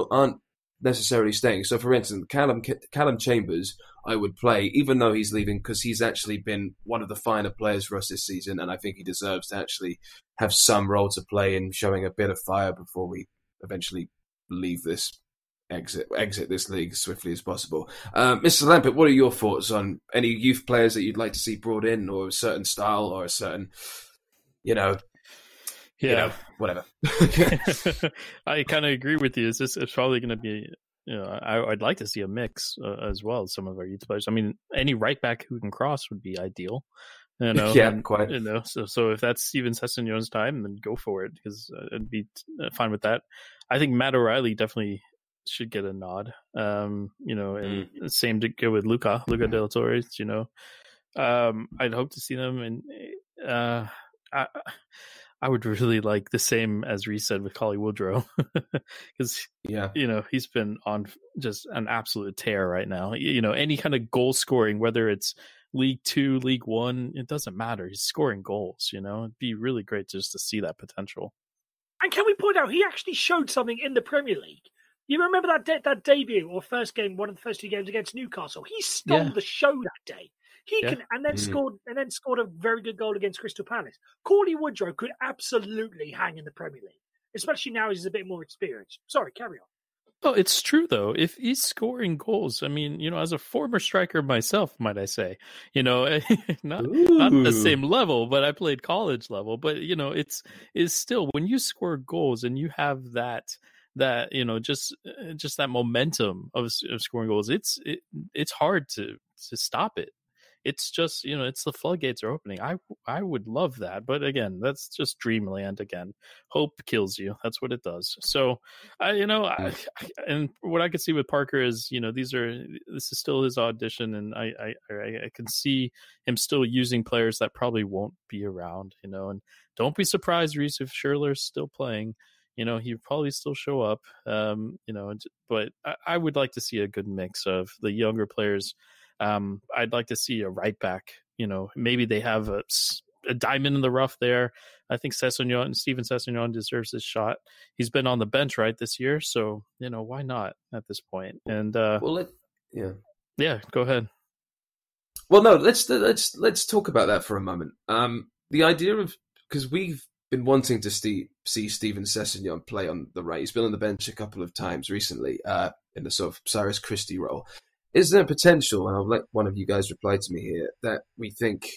aren't necessarily staying. So, for instance, Callum Chambers, I would play, even though he's leaving, because he's actually been one of the finer players for us this season, and I think he deserves to actually have some role to play in showing a bit of fire before we eventually leave this, exit this league as swiftly as possible. Mr. Lampert, what are your thoughts on any youth players that you'd like to see brought in, or a certain style, or a certain, whatever? I kind of agree with you. It's probably going to be, I'd like to see a mix as well. Some of our youth players. I mean, any right back who can cross would be ideal. Quite. So if that's Steven Sessegnon's time, then go for it, because I'd be fine with that. I think Matt O'Reilly definitely should get a nod. And same to go with Luca De La Torre. I'd hope to see them, and I would really like the same as Reece said with Collie Woodrow, because he's been on just an absolute tear right now. Any kind of goal scoring, whether it's League 2, League 1, it doesn't matter. He's scoring goals. It'd be really great just to see that potential. And can we point out he actually showed something in the Premier League? You remember that debut or first game, one of the first two games against Newcastle? He stole the show that day. Scored a very good goal against Crystal Palace. Corley Woodrow could absolutely hang in the Premier League, especially now he's a bit more experienced. Sorry, carry on. Oh, it's true though. If he's scoring goals, I mean, as a former striker myself, might I say, not the same level, but I played college level. But it's still, when you score goals and you have that just that momentum of scoring goals, it's hard to stop it. It's just, it's the floodgates are opening. I would love that. But again, that's just dreamland again. Hope kills you. That's what it does. So, and what I could see with Parker is, this is still his audition. And I can see him still using players that probably won't be around, and don't be surprised, Reece, if Schürrle's still playing. He'd probably still show up, but I would like to see a good mix of the younger players. I'd like to see a right back. Maybe they have a diamond in the rough there. I think Steven Sessegnon deserves his shot. He's been on the bench this year, so why not at this point? And go ahead. Well, no, let's talk about that for a moment. The idea of, because we've been wanting to see Steven Sessegnon play on the right. He's been on the bench a couple of times recently in the sort of Cyrus Christie role. Is there potential, and I'll let one of you guys reply to me here, that we think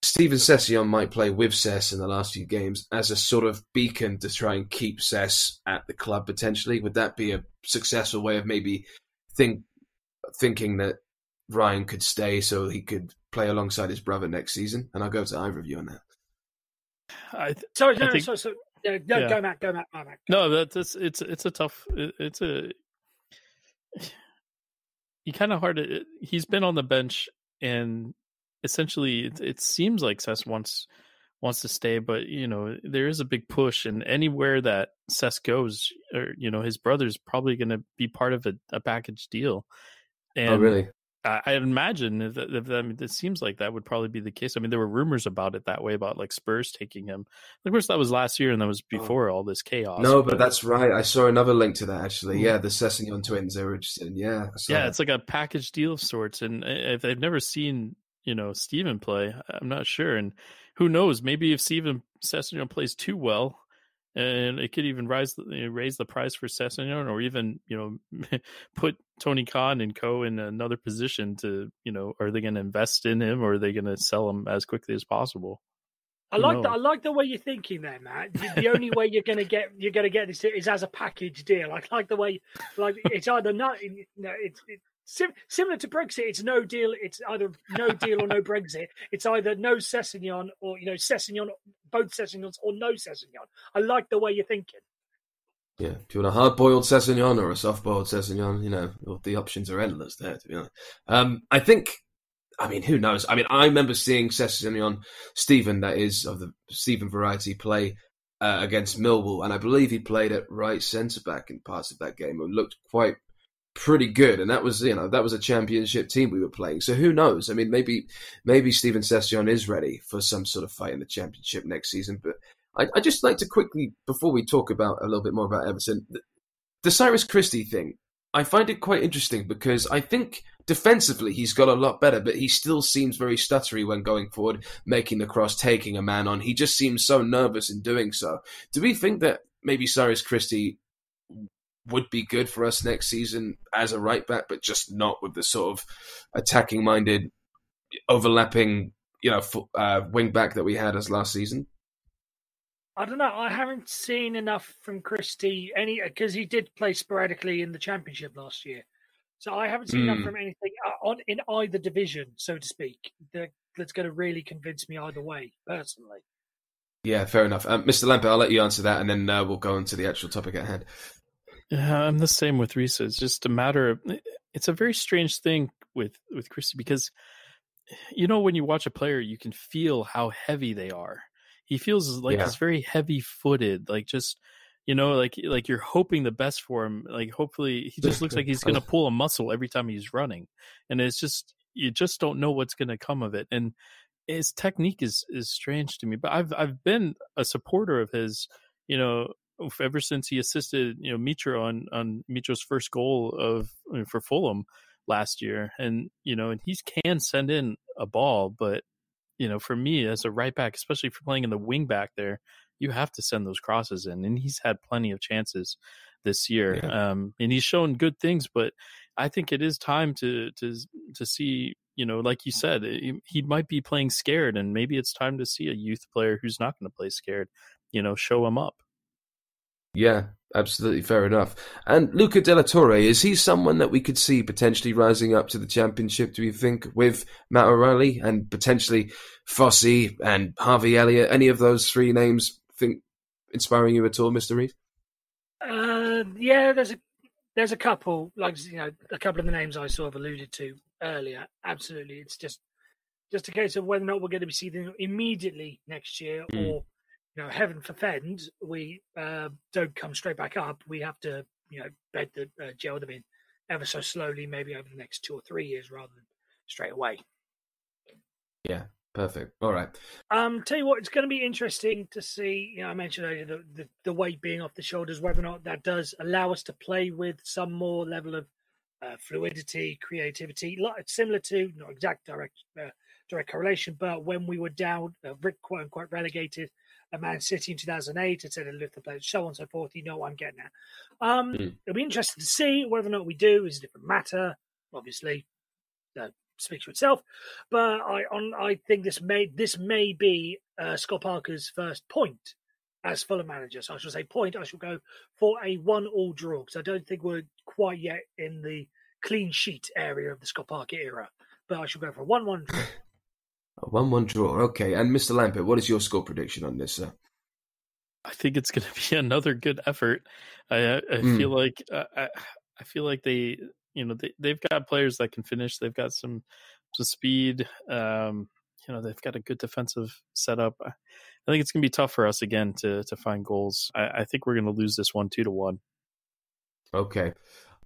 Steven Sessegnon might play with Sess in the last few games as a sort of beacon to try and keep Sess at the club potentially? Would that be a successful way of maybe thinking that Ryan could stay so he could play alongside his brother next season? And I'll go to either of you on that. Go Matt. No, it's a tough. kind of hard to. He's been on the bench, and essentially, it seems like Cess wants to stay, but there is a big push, and anywhere that Cess goes, or his brother's probably going to be part of a package deal. And really? I imagine it seems like that would probably be the case. I mean, there were rumors about it that way, about like Spurs taking him. Of course, that was last year, and that was before all this chaos. No, but that's right. I saw another link to that, actually. Yeah, the Sessegnon twins, they were interested in. Yeah, it's like a package deal of sorts. And if they've never seen, Steven play, I'm not sure. And who knows? Maybe if Steven Sessegnon plays too well, and it could even raise the price for Sessegnon, or even put Tony Khan and co in another position to are they going to invest in him, or are they going to sell him as quickly as possible? I like the way you're thinking there, Matt. The only way you're going to get this is as a package deal. I like the way, like, it's either not, it's similar to Brexit. It's no deal. It's either no deal or no Brexit. It's either no Sessegnon or Sessegnon, both Sessegnons, or no Sessegnon. I like the way you're thinking. Yeah, do you want a hard-boiled Sessegnon or a soft-boiled Sessegnon? The options are endless there, to be honest. I mean, who knows? I mean, I remember seeing Sessegnon, Stephen, that is, of the Stephen variety, play against Millwall, and I believe he played at right centre-back in parts of that game. It looked pretty good, and that was a championship team we were playing. So who knows? I mean, maybe Stephen Sessegnon is ready for some sort of fight in the championship next season. But I just like to quickly, before we talk about a little bit more about Everton, the Cyrus Christie thing. I find it quite interesting because I think defensively he's got a lot better, but he still seems very stuttery when going forward, making the cross, taking a man on. He just seems so nervous in doing so. Do we think that maybe Cyrus Christie would be good for us next season as a right back, but just not with the sort of attacking-minded, overlapping, wing back that we had as last season? I don't know. I haven't seen enough from Christie because he did play sporadically in the Championship last year. So I haven't seen enough from anything in either division, so to speak, that's going to really convince me either way, personally. Yeah, fair enough. Mr. Lampert, I'll let you answer that, and then we'll go on to the actual topic at hand. Yeah, I'm the same with Reece. It's just a matter of, it's a very strange thing with Christie because, when you watch a player, you can feel how heavy they are. He feels like he's very heavy-footed, like just, like you're hoping the best for him. Like hopefully he just looks like he's going to pull a muscle every time he's running, and it's just you just don't know what's going to come of it. And his technique is strange to me. But I've been a supporter of his, ever since he assisted Mitro on Mitro's first goal for Fulham last year, and and he can send in a ball, but for me as a right back, especially for playing in the wing back there, you have to send those crosses in, and he's had plenty of chances this year. And he's shown good things, but I think it is time to see, like you said, he might be playing scared, and maybe it's time to see a youth player who's not going to play scared, show him up. Yeah, absolutely fair enough. And Luca de la Torre, is he someone that we could see potentially rising up to the Championship, do you think, with Matt O'Reilly and potentially Fossey and Harvey Elliott? Any of those three names inspiring you at all, Mr. Reed? Yeah, there's a couple, like a couple of the names I sort of alluded to earlier. Absolutely, it's just a case of whether or not we're going to be seeing them immediately next year, or heaven forfend, we don't come straight back up. We have to, bed the gel them in ever so slowly, maybe over the next 2 or 3 years rather than straight away. Yeah, perfect. All right. Tell you what, it's going to be interesting to see. I mentioned earlier the weight being off the shoulders, whether or not that does allow us to play with some more level of fluidity, creativity, similar to not exact direct correlation, but when we were down, quote unquote, relegated. A Man City in 2008, it said to lift the players, so on and so forth. You know what I'm getting at. It'll be interesting to see whether or not we do. Is a different matter, obviously. Speaks for itself. But I think this may be Scott Parker's first point as Fulham manager. So I should say point. I shall go for a 1-1 draw because I don't think we're quite yet in the clean sheet area of the Scott Parker era. But I shall go for a 1-1 draw. A 1-1 draw, okay. And Mr. Lampert, what is your score prediction on this, sir? I think it's going to be another good effort. I feel like I feel like they they've got players that can finish. They've got some speed. They've got a good defensive setup. I think it's going to be tough for us again to find goals. I think we're going to lose this one 2-1. Okay.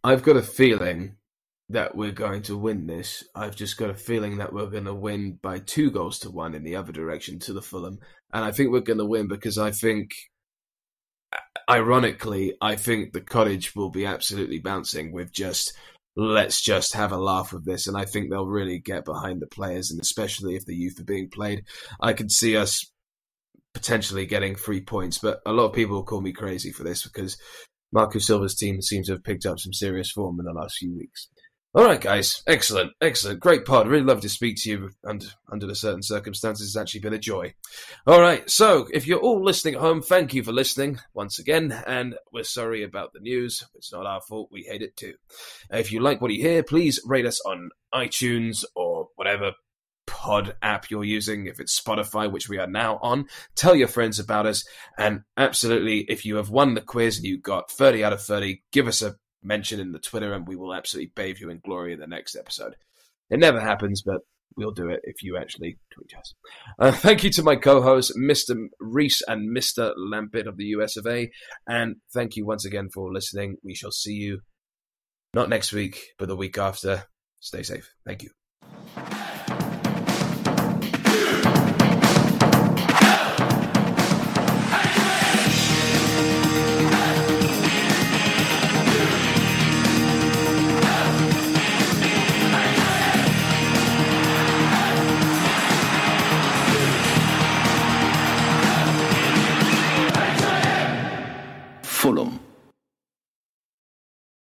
I've got a feeling that we're going to win this. I've just got a feeling that we're going to win by 2-1 in the other direction to the Fulham. And I think we're going to win because ironically, I think the Cottage will be absolutely bouncing with let's just have a laugh with this. And I think they'll really get behind the players, and especially if the youth are being played. I could see us potentially getting 3 points, but a lot of people will call me crazy for this because Marco Silva's team seems to have picked up some serious form in the last few weeks. All right, guys. Excellent. Great pod. Really love to speak to you under the certain circumstances. It's actually been a joy. All right. So if you're all listening at home, thank you for listening once again. And we're sorry about the news. It's not our fault. We hate it too. If you like what you hear, please rate us on iTunes or whatever pod app you're using. If it's Spotify, which we are now on, tell your friends about us. And absolutely, if you have won the quiz and you got 30 out of 30, give us a mention in the Twitter and we will absolutely bathe you in glory in the next episode. It never happens, but we'll do it if you actually tweet us. Thank you to my co-hosts, Mr. Reese and Mr. Lampett of the US of A. And thank you once again for listening. We shall see you not next week, but the week after. Stay safe. Thank you. Fulham.